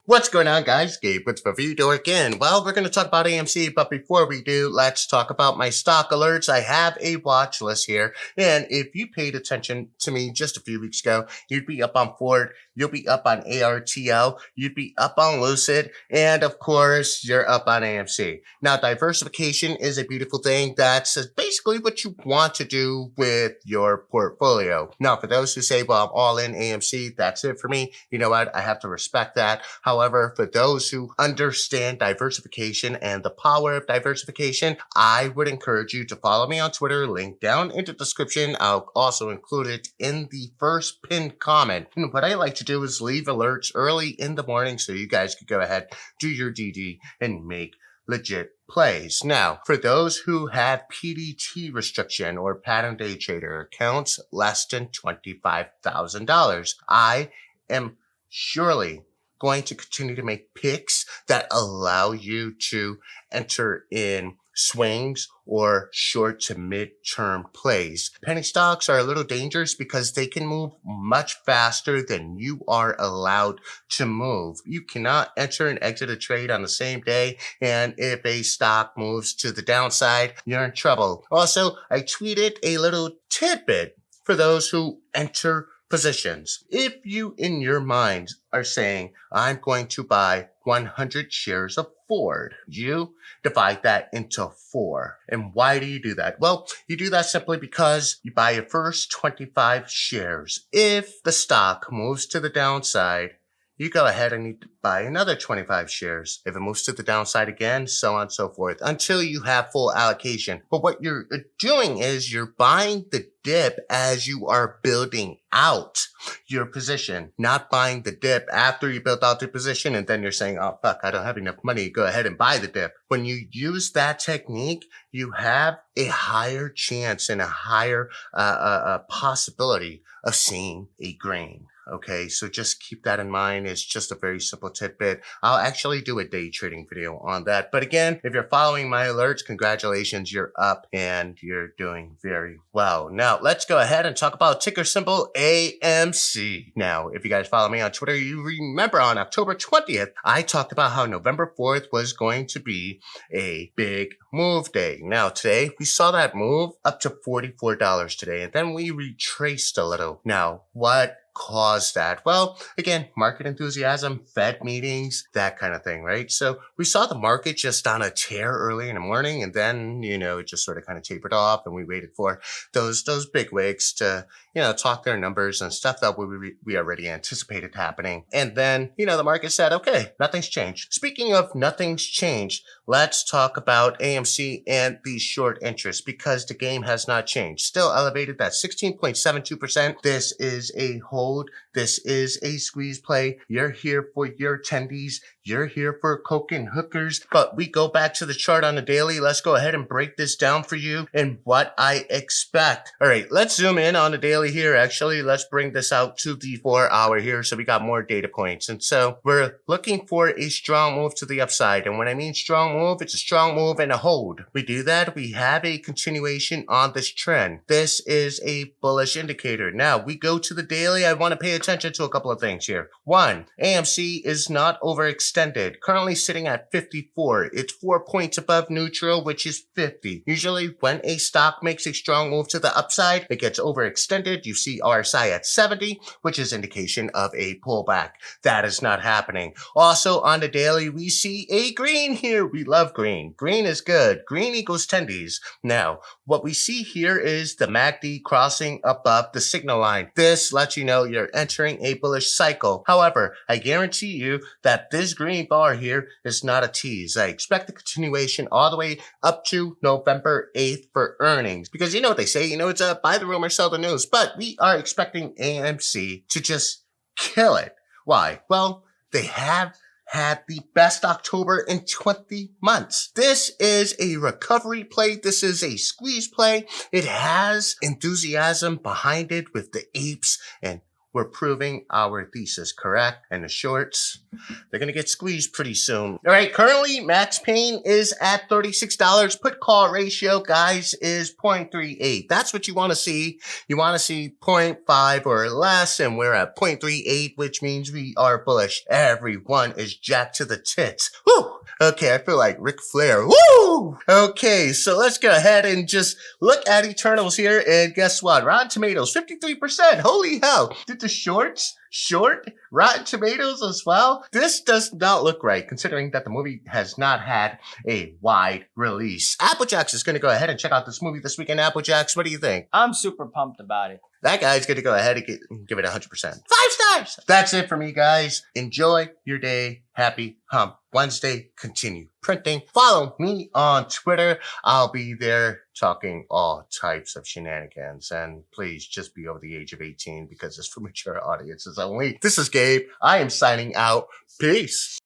What's going on, guys? Gabe with Review Door again. Well, we're going to talk about AMC, but we're going to talk about AMC. But before we do, let's talk about my stock alerts. I have a watch list here, and if you paid attention to me just a few weeks ago, you'd be up on Ford, you'll be up on ARTL, you'd be up on Lucid, and of course, you're up on AMC. Now, diversification is a beautiful thing. That's basically what you want to do with your portfolio. Now, for those who say, well, I'm all in AMC, that's it for me. You know what? I have to respect that. However, for those who understand diversification and the power of diversification, I would encourage you to follow me on Twitter, link down in the description. I'll also include it in the first pinned comment. And what I like to do is leave alerts early in the morning so you guys could go ahead, do your DD, and make legit plays. Now, for those who have PDT restriction or pattern day trader accounts less than $25,000, I am surely going to continue to make picks that allow you to enter in swings or short to mid-term plays. Penny stocks are a little dangerous because they can move much faster than you are allowed to move. You cannot enter and exit a trade on the same day, and if a stock moves to the downside, you're in trouble. Also, I tweeted a little tidbit for those who enter positions. If you in your mind are saying, I'm going to buy 100 shares of Ford, you divide that into 4. And why do you do that? Well, you do that simply because you buy your first 25 shares. If the stock moves to the downside, you go ahead and need to buy another 25 shares. If it moves to the downside again, so on and so forth, until you have full allocation. But what you're doing is you're buying the dip as you are building out your position, not buying the dip after you built out your position and then you're saying, oh, fuck, I don't have enough money. Go ahead and buy the dip. When you use that technique, you have a higher chance and a higher possibility of seeing a grain. Okay, so just keep that in mind. It's just a very simple tidbit. I'll actually do a day trading video on that. But again, if you're following my alerts, congratulations, you're up and you're doing very well. Now, let's go ahead and talk about ticker symbol AMC. Now, if you guys follow me on Twitter, you remember on October 20th, I talked about how November 4th was going to be a big move day. Now, today, we saw that move up to $44 today, and then we retraced a little. Now, what caused that? Well, again, market enthusiasm, Fed meetings, that kind of thing, right? So we saw the market just on a tear early in the morning, and then, it just sort of kind of tapered off, and we waited for those big wigs to, talk their numbers and stuff that we already anticipated happening. And then, the market said, okay, nothing's changed. Speaking of nothing's changed, let's talk about AMC and the short interest because the game has not changed. Still elevated at 16.72%. This is a hold. This is a squeeze play. You're here for your attendees. You're here for coke and hookers. But we go back to the chart on the daily. Let's go ahead and break this down for you and what I expect. All right, let's zoom in on the daily here. Actually, let's bring this out to the 4-hour here so we got more data points. And so we're looking for a strong move to the upside. And when I mean strong move, it's a strong move and a hold. We do that. We have a continuation on this trend. This is a bullish indicator. Now we go to the daily. I want to pay attention to a couple of things here. One, AMC is not overextended. Currently sitting at 54. It's 4 points above neutral, which is 50. Usually when a stock makes a strong move to the upside, it gets overextended. You see RSI at 70, which is indication of a pullback. That is not happening. Also on the daily, we see a green here. We love green. Green is good. Green equals tendies. Now, what we see here is the MACD crossing above the signal line. This lets you know you're entering a bullish cycle. However, I guarantee you that this green bar here is not a tease. I expect a continuation all the way up to November 8th for earnings. Because you know what they say, it's a buy the rumor, sell the news. But we are expecting AMC to just kill it. Why? Well, they have had the best October in 20 months. This is a recovery play. This is a squeeze play. It has enthusiasm behind it with the apes and we're proving our thesis correct. And the shorts, they're going to get squeezed pretty soon. All right, currently Max Payne is at $36. Put call ratio, guys, is 0.38. That's what you want to see. You want to see 0.5 or less, and we're at 0.38, which means we are bullish. Everyone is jacked to the tits. Woo! Okay, I feel like Ric Flair. Woo! Okay, so let's go ahead and just look at Eternals here, and guess what? Rotten Tomatoes, 53%. Holy hell. Did the shorts short Rotten Tomatoes as well? This does not look right, considering that the movie has not had a wide release. Applejacks is going to go ahead and check out this movie this weekend. Applejacks, what do you think? I'm super pumped about it. That guy's going to go ahead and give it 100%. 5 stars! That's it for me, guys. Enjoy your day. Happy Hump Wednesday. Continue printing. Follow me on Twitter. I'll be there talking all types of shenanigans. And please just be over the age of 18 because it's for mature audiences only. This is Gabe. I am signing out. Peace.